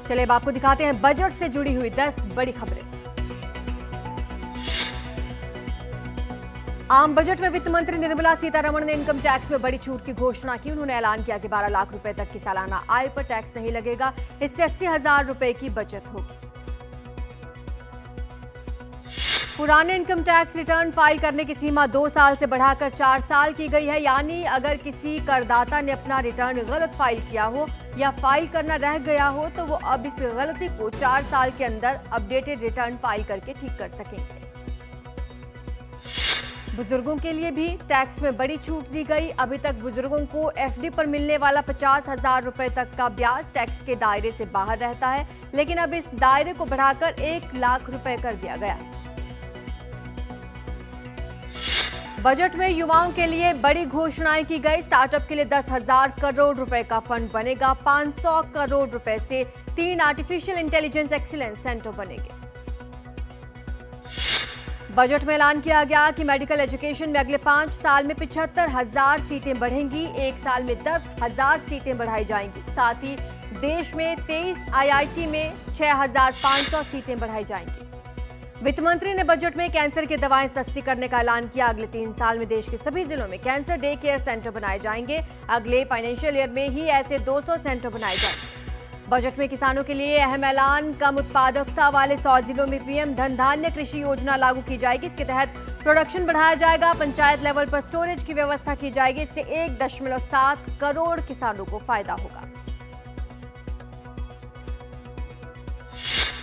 चलिए अब आपको दिखाते हैं बजट से जुड़ी हुई 10 बड़ी खबरें। आम बजट में वित्त मंत्री निर्मला सीतारमण ने इनकम टैक्स में बड़ी छूट की घोषणा की। उन्होंने ऐलान किया कि 12 लाख रुपए तक की सालाना आय पर टैक्स नहीं लगेगा। इससे 80,000 रुपए की बचत होगी। पुराने इनकम टैक्स रिटर्न फाइल करने की सीमा 2 साल से बढ़ाकर 4 साल की गई है। यानी अगर किसी करदाता ने अपना रिटर्न गलत फाइल किया हो या फाइल करना रह गया हो तो वो अब इस गलती को 4 साल के अंदर अपडेटेड रिटर्न फाइल करके ठीक कर सकेंगे। बुजुर्गों के लिए भी टैक्स में बड़ी छूट दी गई। अभी तक बुजुर्गों को एफडी पर मिलने वाला 50,000 रुपए तक का ब्याज टैक्स के दायरे से बाहर रहता है, लेकिन अब इस दायरे को बढ़ाकर 1 लाख रुपए कर दिया गया है। बजट में युवाओं के लिए बड़ी घोषणाएं की गई। स्टार्टअप के लिए 10,000 करोड़ रुपए का फंड बनेगा। 500 करोड़ रुपए से 3 आर्टिफिशियल इंटेलिजेंस एक्सीलेंस सेंटर बनेंगे। बजट में ऐलान किया गया कि मेडिकल एजुकेशन में अगले 5 साल में 75,000 सीटें बढ़ेंगी। 1 साल में 10,000 सीटें बढ़ाई जाएंगी। साथ ही देश में 23 आईआईटी में 6,500 सीटें बढ़ाई जाएंगी। वित्त मंत्री ने बजट में कैंसर की दवाएं सस्ती करने का ऐलान किया। अगले 3 साल में देश के सभी जिलों में कैंसर डे केयर सेंटर बनाए जाएंगे। अगले फाइनेंशियल ईयर में ही ऐसे 200 सेंटर बनाए जाएंगे। बजट में किसानों के लिए अहम ऐलान। कम उत्पादकता वाले 100 जिलों में पीएम धन धान्य कृषि योजना लागू की जाएगी। इसके तहत प्रोडक्शन बढ़ाया जाएगा। पंचायत लेवल पर स्टोरेज की व्यवस्था की जाएगी। इससे 1.7 करोड़ किसानों को फायदा होगा।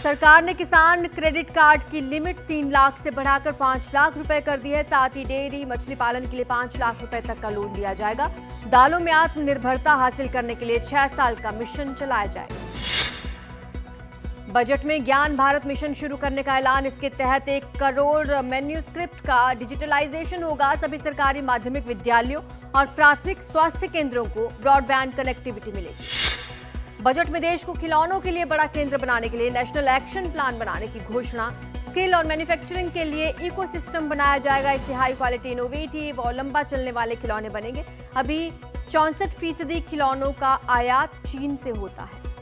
सरकार ने किसान क्रेडिट कार्ड की लिमिट 3 लाख से बढ़ाकर 5 लाख रुपए कर दी है। साथ ही डेयरी मछली पालन के लिए 5 लाख रुपए तक का लोन दिया जाएगा। दालों में आत्मनिर्भरता हासिल करने के लिए 6 साल का मिशन चलाया जाएगा। बजट में ज्ञान भारत मिशन शुरू करने का ऐलान। इसके तहत 1 करोड़ मैन्यूस्क्रिप्ट का डिजिटलाइजेशन होगा। सभी सरकारी माध्यमिक विद्यालयों और प्राथमिक स्वास्थ्य केंद्रों को ब्रॉडबैंड कनेक्टिविटी मिलेगी। बजट में देश को खिलौनों के लिए बड़ा केंद्र बनाने के लिए नेशनल एक्शन प्लान बनाने की घोषणा। स्किल और मैन्युफैक्चरिंग के लिए इकोसिस्टम बनाया जाएगा। इससे हाई क्वालिटी, इनोवेटिव और लंबा चलने वाले खिलौने बनेंगे। अभी 64% खिलौनों का आयात चीन से होता है।